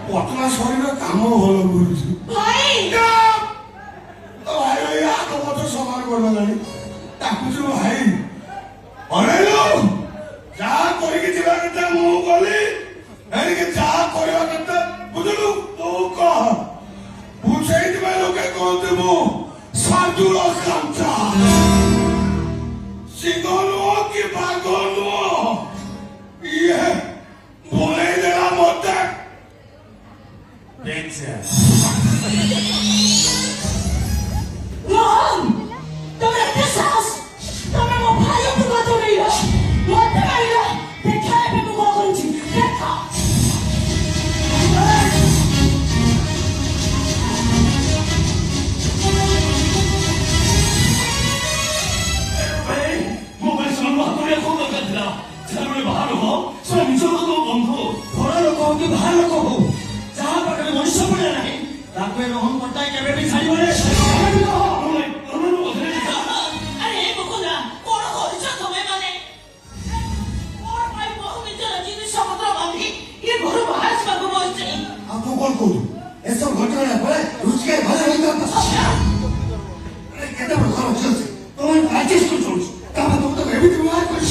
पतला शरीर काम भल कर समान करदेला डाकुଛୁ भाई अरेलो जहाँ करके जीवा केते मु गली एरिके जहाँ करवा केते बुझलु तू कह बुझेई दिबा लोके कहते मु साधुर कांचा सिंगलो की बागलो ये बोले देला मते देखছে रोहन तुम्हें इतने साहस तुम्हें वो भाइयों को बातों नहीं है मत नहीं है देखा है मैं तुमको कौन सी देखा मोबाइल से मन बात नहीं कौन कर दिया चल मैं बाहर हो सब नीचे को तो बंद हो घोड़ा लोग हो कि बाहर लोग हो जहाँ पर कभी मनुष्य पड़े नहीं रात में रोहन पड़ता है क्या बेबी सारी वाले ऐसा घटना पड़े रुचि के भले नहीं करता अरे कहता बड़ा खराब चल तो मैं आजीज को छोड़ तब तुम तो बेबी तुम आ कर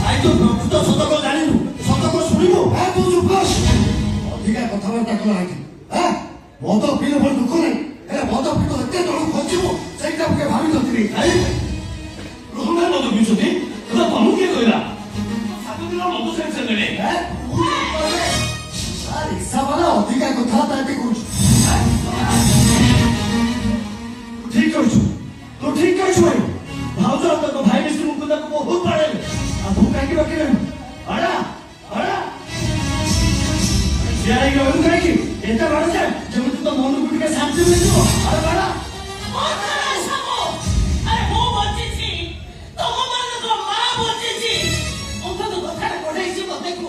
आई तो तो सदा को जानी नु सदा को सुनी नु है तू चुप कर ठीक है कथा वार्ता कला आके हां वो तो पीले पर दुख नहीं अरे वो तो पीतो हत्ते तोड़ खोजिबो सेटा के भाभी नथरी आई रोहन मत बिछोती तो तमु के कहला सात दिन मत सेंस ने है अरे सबला अधिका कथा ताते कुछ ठीक कर तो ठीक कर भाई भावजा तो भाई ने से मुकुंदा को बहुत पड़े अब तू काहे बाकी रह अड़ा अड़ा यार ये उन काहे की एता बड़ जा जब तो मन गुट के शांति मिल जो अरे बड़ा मत ऐसा हो अरे वो बच्ची थी तो वो मान तो मां बच्ची थी उनको तो कथा कोड़े से मत देखो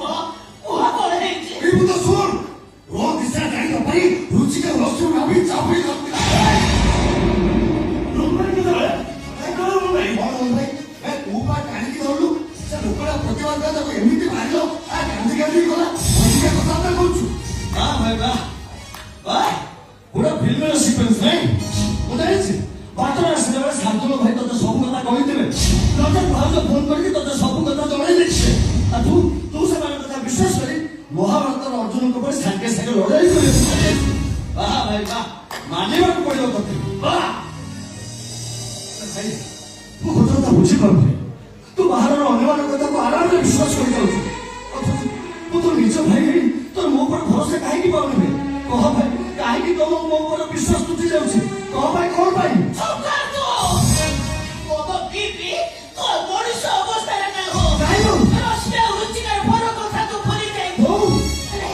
वो कोड़े से ये तो सुन वो दिशा जाई तो भाई रुचि के रसू में भी चापड़ी लगती रोमन के तो है करो भाई और भाई मैं ऊपर कानी की दौड़ू से लोकला प्रतिवाद करता को एमिति मारिलो आ गांधी गांधी कोला अधिका कथा ना कहूछु हां भाई वाह पूरा फिल्म ର ସିକ୍ୱେନ୍ସ ନାହିଁ ମୁଁ ଜାଣିଛି ବାଟରେ ଆସିଲା ବେଳେ ଶାନ୍ତନୁ ଭାଇ ତତେ ସବୁ କଥା କହିଥିବେ ତତେ ଭାଉଜ ଫୋନ କରିକି ତତେ ସବୁ କଥା ଜଣାଇ ଦେଇଛି ଆଉ ତୁ ସେମାନଙ୍କ କଥା ବିଶ୍ୱାସ କରି ମହାଭାରତର ଅର୍ଜୁନଙ୍କ ପରେ ସାଙ୍ଗେ ସାଙ୍ଗେ ଲଢାଇ କରିବୁ ବାହା ଭାଇ ବାହା ମାନିବାକୁ ପଡିବ ତତେ ବାହା ଭାଇ ମୁଁ କଥା ବୁଝିପାରୁନି ତୁ ବାହାରର ଅନ୍ୟମାନଙ୍କ କଥାକୁ ଆରାମରେ ବିଶ୍ୱାସ କରିଯାଉଛୁ ମୁଁ ତୋ ନିଜ ଭାଇ ତୋର ମୋ ଉପରେ ଭରସା କାହିଁକି ପାଉନି କହ ଭାଇ କାହିଁକି ତମ ମୋ ଉପରେ ବିଶ୍ୱାସ ତୁଟି ଯାଉଛି କହ ଭାଇ କଣ ପାଇଁ चुप कर तू वो तो बीबी तो मनुष्य अवस्था रे ना हो କାହିଁକି रश्मि रुचि का फरक କଥା तू भूली जाई ହଉ अरे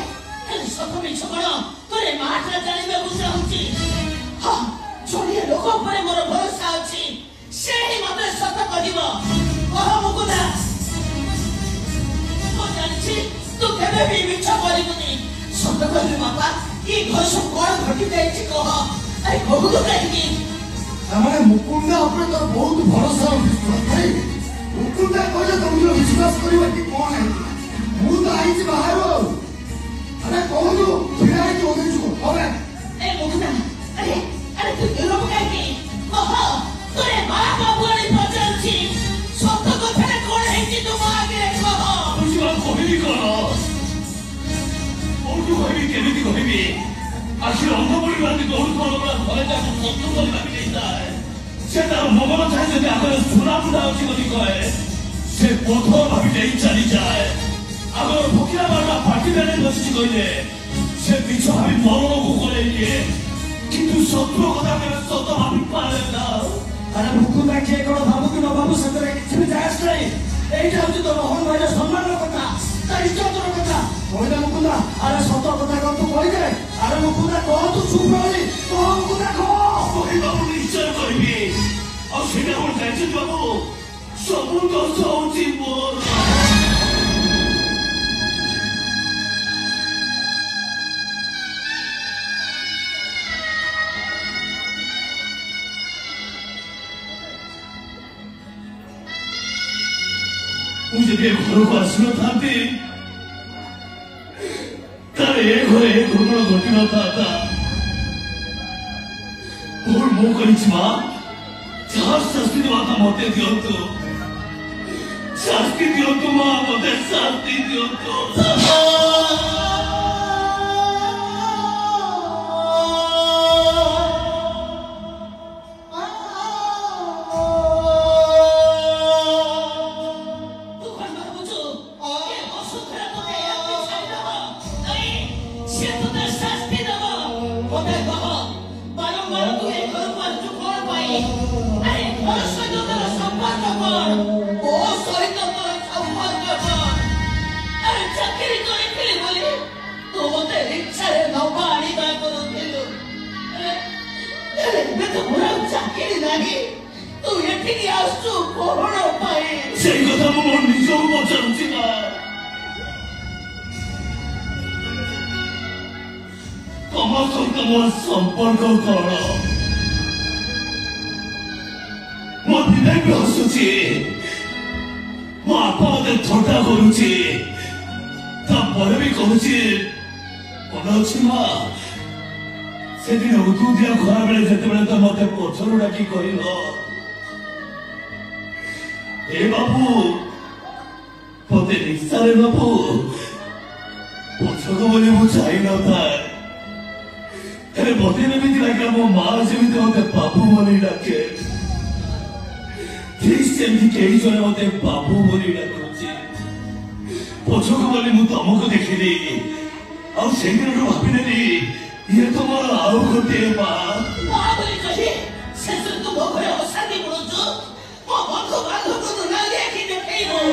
कल सतो मिछ कण तोरे माठरा जानिबे गुस्सा होची हां छोड़िए लोक ଉପରେ ମୋର ଭରସା ଅଛି ସେ ହିଁ ମତେ ସତ କହିବ କହ ମୁକୁନ୍ଦା ମୁଁ ଜାଣିଛି ତୁ କେବେ ବି ମିଛ କରିବୁନି ସତ କହିବି ବାପା ଏ ଘଷ କଣ ଘଟି ଯାଇଛି କହ ଆରେ କହୁଛୁ କାହିଁକି हमारे मुकुंदा ଉପରେ ତ ବହୁତ ଭରସା ବିଶ୍ୱାସ ଭାଇ ମୁକୁନ୍ଦା କହିଲେ ତମେ ବିଶ୍ୱାସ କରିବ କି କଣ है ମୁଁ ତ ଆଇଛି ବାହାରୁ ଆଉ अरे କହୁଛୁ ଫିରା ହେଇକି ଓଦେଛୁ હવે ए मुकुंदा अरे अरे तू यूरोप काहे कह तोरे मां बाबुआनी पचारछि सत कथा कोन हेछि तुम आगे कह ବୁଝିବା କହିବି କଣ କୋଉଠୁ କହିବି କେମିତି କହିବି ଆଖି ରଙ୍ଗ ପଡ଼ିବାନ୍ତି ଦୌଡ଼ୁଥିବା ଲୋକଟା ଘରେ ଯାକୁ ଶତ୍ରୁ ବୋଲି ଭାବି ଦେଇଥାଏ ସେ ତାର ମଙ୍ଗଳ ଚାହେଁ ଯଦି ଆମର ସୁନା ବୁଡ଼ା ଅଛି ବୋଲି କହେ ସେ ବୋଧ ଭାବି ଦେଇ ଚାଲିଯାଏ ଆମର ଭୋକିଲା ବାରଟା ପାଟି ବେଲେ ବସିଛି କହିଲେ ସେ ମିଛ ଭାବି ମରଣକୁ କରେଇ ଦିଏ କିନ୍ତୁ ଶତ୍ରୁ କଥା କେବେ ସତ ଭାବି ପାରେ ନା अरे मुकुंदा के कोन भाबु कि न भाबु सतरे किछि भी जायस नाही एइटा होछि तो रोहन भाईर सम्मानर कथा ता इज्जतर कथा होइला मुकुंदा अरे सत कथा को तू कहि दे अरे मुकुंदा कह तू चुप रही कह मुकुंदा कह କହିବାକୁ ନିଶ୍ଚୟ କରିବି ଆଉ ସେଇଟା କଣ ଜାଣିଛନ୍ତି ବାବୁ ସବୁ ଦୋଷ ହଉଛି ମୋର ମୁଁ ଯଦି ଏ ଘରକୁ ଆସିନଥାନ୍ତି ତାହେଲେ ଏ ଘରେ ଏ ଘଟଣା ଘଟିନଥାନ୍ତା। ଭୁଲ ମୁଁ କରିଛି ମା। ଯାହା ଶାସ୍ତି ଦେବା କଥା ମତେ ଦିଅନ୍ତୁ। ଶାସ୍ତି ଦିଅନ୍ତୁ ମା, ମତେ ଶାସ୍ତି ଦିଅନ୍ତୁ। ସେଇ କଥା ମୁଁ ମୋ ନିଜକୁ ପଚାରୁଛି ନା। ତମ ସହିତ ମୋର ସମ୍ପର୍କ କଣ? ମୋ ଦିନେ ବି ହସୁଛି, ମୋ ବାପା ମତେ ଥଟ୍ଟା କରୁଛି, ତାପରେ ବି କହୁଛି ମନେ ଅଛି ମା ସେଦିନ ଉଦୁଦିଆ ଖରା ବେଳେ ଯେତେବେଳେ ତ ମତେ ପଛରୁ ଡାକି କହିଲ ଏ ବାବୁ ମତେ ରିକ୍ସାରେ ନବୁ ପଛକୁ ବୋଲି ମୁଁ ଚାହିଁନଥାଏ। ହେଲେ ମତେ ଏମିତି ଲାଗିଲା ମୋ ମା ଯେମିତି ମତେ ବାବୁ ବୋଲି ଡାକେ, ଠିକ ସେମିତି କେହି ଜଣେ ମତେ ବାବୁ ବୋଲି ଡାକୁଛି। ପଛକୁ ବୋଲି ମୁଁ ତମକୁ ଦେଖିଲି, ଆଉ ସେଇଦିନଠୁ ଭାବିନେଲି ଇଏ ତ ମୋର ଆଉ ଗୋଟିଏ ମା। ଶେଷରେ ତୁ ମୋ ଘରେ ଅଶାନ୍ତି କରୁଛୁ। ମୋ ବନ୍ଧୁ ବାନ୍ଧବଙ୍କୁ ନାଲି ଆଖି ଦେଖେଇବୁ।